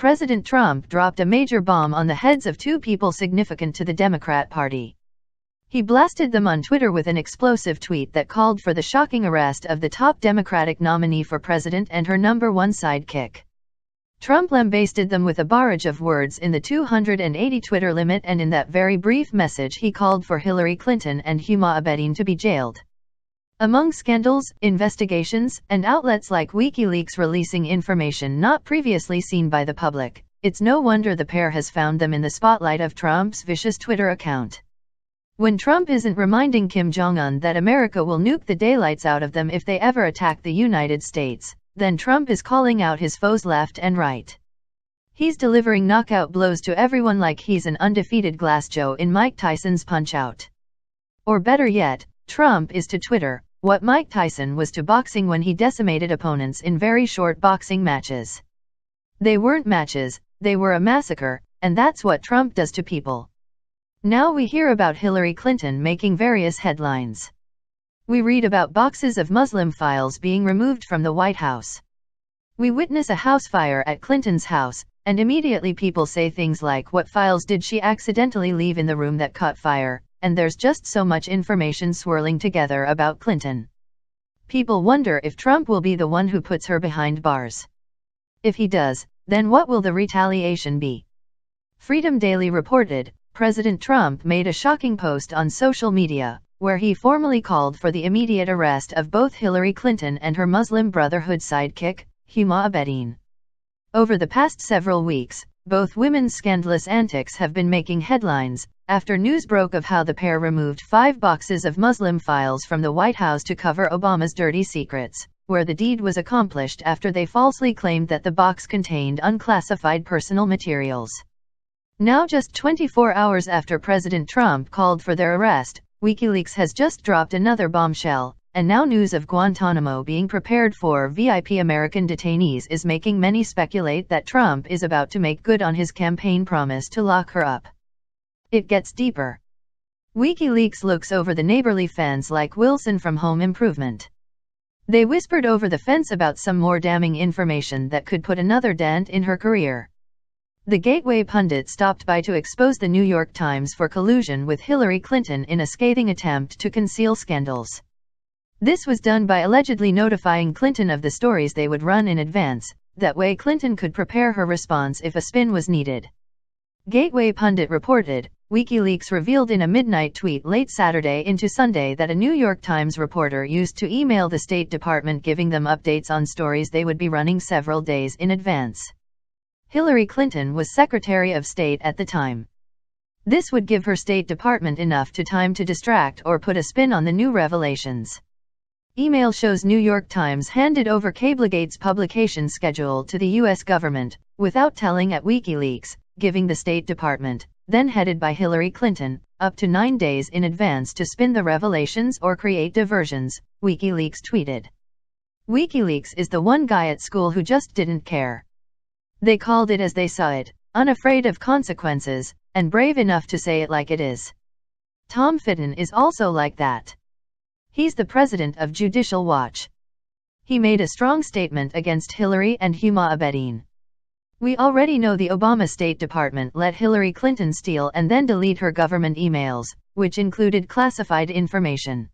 President Trump dropped a major bomb on the heads of two people significant to the Democrat Party. He blasted them on Twitter with an explosive tweet that called for the shocking arrest of the top Democratic nominee for president and her #1 sidekick. Trump lambasted them with a barrage of words in the 280 Twitter limit, and in that very brief message he called for Hillary Clinton and Huma Abedin to be jailed. Among scandals, investigations, and outlets like WikiLeaks releasing information not previously seen by the public, it's no wonder the pair has found them in the spotlight of Trump's vicious Twitter account. When Trump isn't reminding Kim Jong-un that America will nuke the daylights out of them if they ever attack the United States, then Trump is calling out his foes left and right. He's delivering knockout blows to everyone like he's an undefeated Glass Joe in Mike Tyson's Punch-Out. Or better yet, Trump is to Twitter what Mike Tyson was to boxing when he decimated opponents in very short boxing matches. They weren't matches, they were a massacre, and that's what Trump does to people. Now we hear about Hillary Clinton making various headlines. We read about boxes of Muslim files being removed from the White House. We witness a house fire at Clinton's house, and immediately people say things like, what files did she accidentally leave in the room that caught fire? And there's just so much information swirling together about Clinton. People wonder if Trump will be the one who puts her behind bars. If he does, then what will the retaliation be? Freedom Daily reported, President Trump made a shocking post on social media, where he formally called for the immediate arrest of both Hillary Clinton and her Muslim Brotherhood sidekick, Huma Abedin. Over the past several weeks, both women's scandalous antics have been making headlines, after news broke of how the pair removed 5 boxes of Muslim files from the White House to cover Obama's dirty secrets, where the deed was accomplished after they falsely claimed that the box contained unclassified personal materials. Now, just 24 hours after President Trump called for their arrest, WikiLeaks has just dropped another bombshell, and now news of Guantanamo being prepared for VIP American detainees is making many speculate that Trump is about to make good on his campaign promise to lock her up. It gets deeper. WikiLeaks looks over the neighborly fence like Wilson from Home Improvement. They whispered over the fence about some more damning information that could put another dent in her career. The Gateway pundit stopped by to expose the New York Times for collusion with Hillary Clinton in a scathing attempt to conceal scandals. This was done by allegedly notifying Clinton of the stories they would run in advance, that way Clinton could prepare her response if a spin was needed. Gateway pundit reported, WikiLeaks revealed in a midnight tweet late Saturday into Sunday that a New York Times reporter used to email the State Department giving them updates on stories they would be running several days in advance. Hillary Clinton was Secretary of State at the time. This would give her State Department enough time to distract or put a spin on the new revelations. Email shows New York Times handed over Cablegate's publication schedule to the U.S. government, without telling at WikiLeaks, giving the State Department, then headed by Hillary Clinton, up to 9 days in advance to spin the revelations or create diversions, WikiLeaks tweeted. WikiLeaks is the one guy at school who just didn't care. They called it as they saw it, unafraid of consequences, and brave enough to say it like it is. Tom Fitton is also like that. He's the president of Judicial Watch. He made a strong statement against Hillary and Huma Abedin. We already know the Obama State Department let Hillary Clinton steal and then delete her government emails, which included classified information.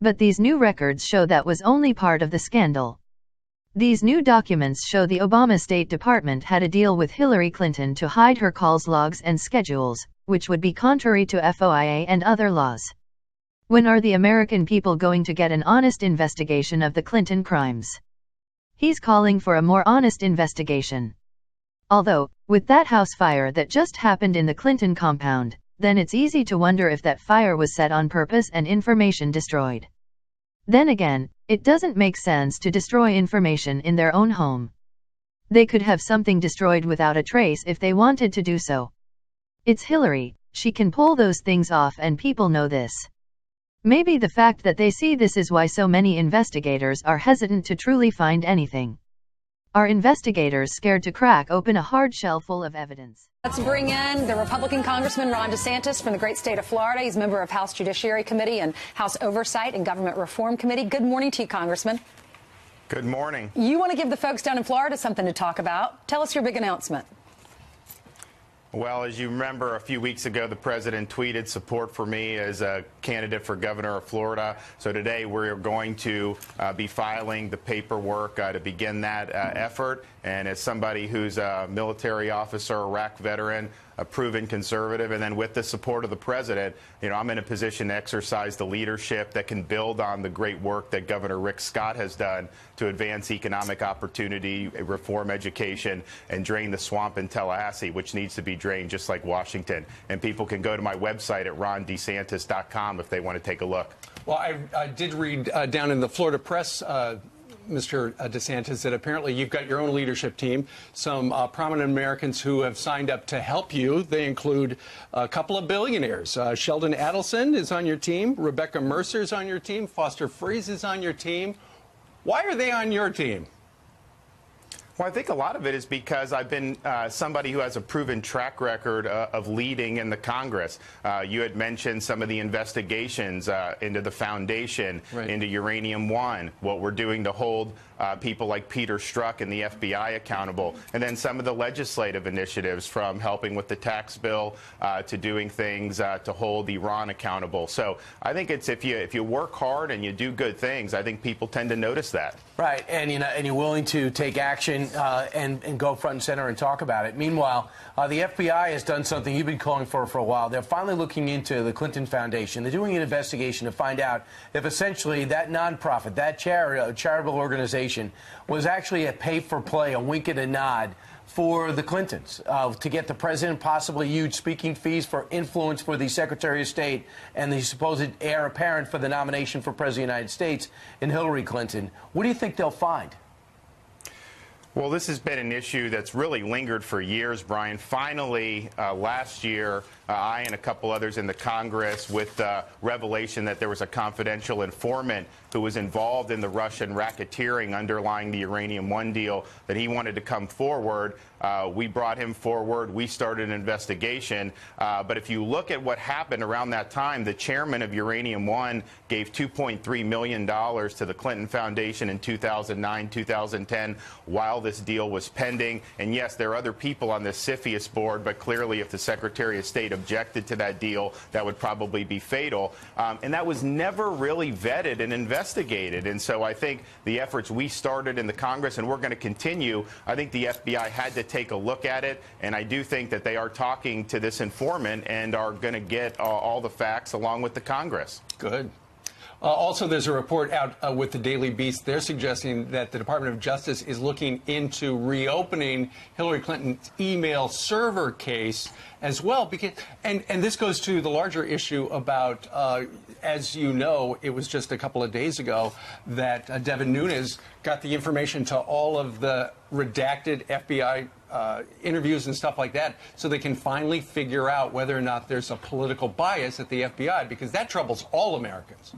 But these new records show that was only part of the scandal. These new documents show the Obama State Department had a deal with Hillary Clinton to hide her calls logs and schedules, which would be contrary to FOIA and other laws. When are the American people going to get an honest investigation of the Clinton crimes? He's calling for a more honest investigation. Although, with that house fire that just happened in the Clinton compound, then it's easy to wonder if that fire was set on purpose and information destroyed. Then again, it doesn't make sense to destroy information in their own home. They could have something destroyed without a trace if they wanted to do so. It's Hillary, she can pull those things off, and people know this. Maybe the fact that they see this is why so many investigators are hesitant to truly find anything. Are investigators scared to crack open a hard shell full of evidence? Let's bring in the Republican Congressman Ron DeSantis from the great state of Florida. He's a member of House Judiciary Committee and House Oversight and Government Reform Committee. Good morning to you, Congressman. Good morning. You want to give the folks down in Florida something to talk about. Tell us your big announcement. Well, as you remember, a few weeks ago, the president tweeted support for me as a candidate for governor of Florida. So today we're going to be filing the paperwork to begin that effort. And as somebody who's a military officer, Iraq veteran, a proven conservative, and then with the support of the president, I'm in a position to exercise the leadership that can build on the great work that Governor Rick Scott has done to advance economic opportunity, reform education, and drain the swamp in Tallahassee, which needs to be drained just like Washington. And people can go to my website at rondesantis.com if they want to take a look. Well, I did read down in the Florida Press, Mr. DeSantis, that apparently you've got your own leadership team, some prominent Americans who have signed up to help you. They include a couple of billionaires. Sheldon Adelson is on your team. Rebecca Mercer is on your team. Foster Friess is on your team. Why are they on your team? Well, I think a lot of it is because I've been somebody who has a proven track record of leading in the Congress. You had mentioned some of the investigations into the foundation, right, into Uranium One, what we're doing to hold people like Peter Strzok and the FBI accountable, and then some of the legislative initiatives from helping with the tax bill to doing things to hold Iran accountable. So I think it's if you work hard and you do good things, I think people tend to notice that. Right, and you're willing to take action and go front and center and talk about it. Meanwhile, the FBI has done something you've been calling for a while. They're finally looking into the Clinton Foundation. They're doing an investigation to find out if essentially that nonprofit, that charitable organization, was actually a pay-for-play, a wink and a nod for the Clintons, to get the president possibly huge speaking fees for influence for the Secretary of State and the supposed heir apparent for the nomination for President of the United States in Hillary Clinton. What do you think they'll find? Well, this has been an issue that's really lingered for years, Brian. Finally, last year, I and a couple others in the Congress, with the revelation that there was a confidential informant who was involved in the Russian racketeering underlying the Uranium One deal, that he wanted to come forward. We brought him forward. We started an investigation. But if you look at what happened around that time, the chairman of Uranium One gave $2.3 million to the Clinton Foundation in 2009, 2010, while this deal was pending. And yes, there are other people on this CFIUS board, but clearly if the Secretary of State objected to that deal, that would probably be fatal. And that was never really vetted and investigated. And so I think the efforts we started in the Congress, and we're going to continue, I think the FBI had to take a look at it. And I do think that they are talking to this informant and are going to get all the facts along with the Congress. Good. Also, there's a report out with the Daily Beast. They're suggesting that the Department of Justice is looking into reopening Hillary Clinton's email server case as well. Because, and this goes to the larger issue about, as you know, it was just a couple of days ago that Devin Nunes got the information to all of the redacted FBI interviews and stuff like that, so they can finally figure out whether or not there's a political bias at the FBI, because that troubles all Americans.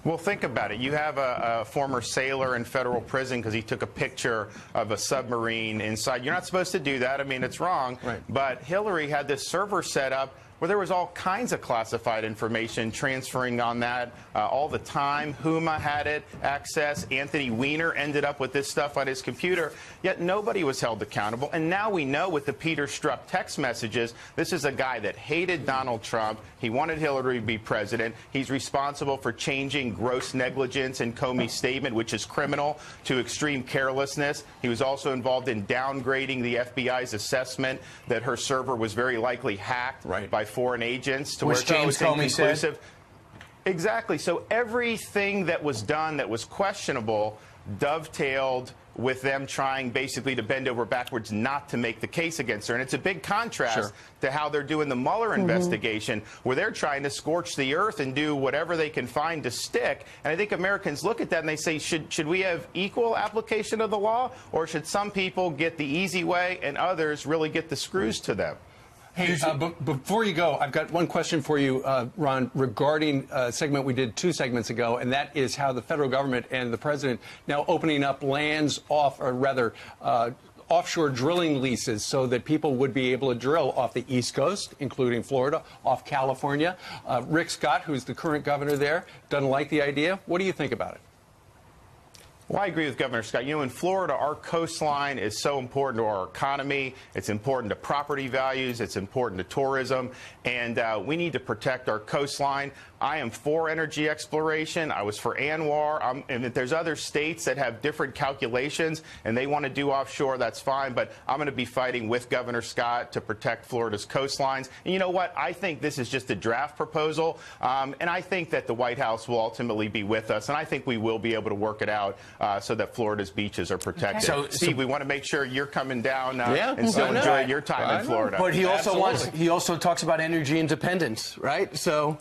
Well, think about it. You have a former sailor in federal prison because he took a picture of a submarine inside. You're not supposed to do that. I mean, it's wrong. Right. But Hillary had this server set up where there was all kinds of classified information transferring on that all the time. Huma had it, access. Anthony Weiner ended up with this stuff on his computer, yet nobody was held accountable. And now we know with the Peter Strzok text messages, this is a guy that hated Donald Trump. He wanted Hillary to be president. He's responsible for changing gross negligence in Comey's statement, which is criminal, to extreme carelessness. He was also involved in downgrading the FBI's assessment that her server was very likely hacked by foreign agents to where James Comey said. Exactly. So everything that was done that was questionable dovetailed with them trying basically to bend over backwards not to make the case against her. And it's a big contrast to how they're doing the Mueller investigation, where they're trying to scorch the earth and do whatever they can find to stick. And I think Americans look at that and they say, should we have equal application of the law, or should some people get the easy way and others really get the screws to them? Hey, before you go, I've got one question for you, Ron, regarding a segment we did 2 segments ago, and that is how the federal government and the president now opening up lands off, or rather, offshore drilling leases so that people would be able to drill off the East Coast, including Florida, off California. Rick Scott, who's the current governor there, doesn't like the idea. What do you think about it? Well, I agree with Governor Scott. You know, in Florida, our coastline is so important to our economy. It's important to property values. It's important to tourism. And we need to protect our coastline. I am for energy exploration. I was for ANWR. And if there's other states that have different calculations and they want to do offshore, that's fine. But I'm going to be fighting with Governor Scott to protect Florida's coastlines. And you know what? I think this is just a draft proposal. And I think that the White House will ultimately be with us. And I think we will be able to work it out so that Florida's beaches are protected. Okay. Steve, we want to make sure you're coming down and still enjoying your time in Florida. But he also talks about energy independence, right? So.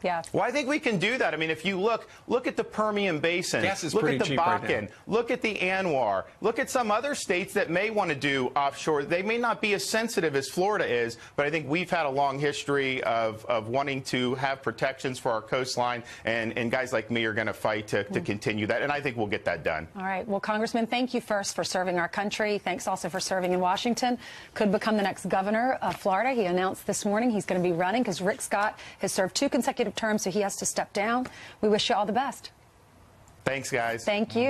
Yeah. Well, I think we can do that. I mean, if you look at the Permian Basin, gas is look pretty at the cheap right Bakken, now. look at the ANWR, look at some other states that may want to do offshore. They may not be as sensitive as Florida is, but I think we've had a long history of wanting to have protections for our coastline, and guys like me are going to fight to continue that, and I think we'll get that done. All right. Well, Congressman, thank you first for serving our country. Thanks also for serving in Washington. Could become the next governor of Florida. He announced this morning he's going to be running because Rick Scott has served 2 consecutive terms, so he has to step down. We wish you all the best. Thanks, guys. Thank you.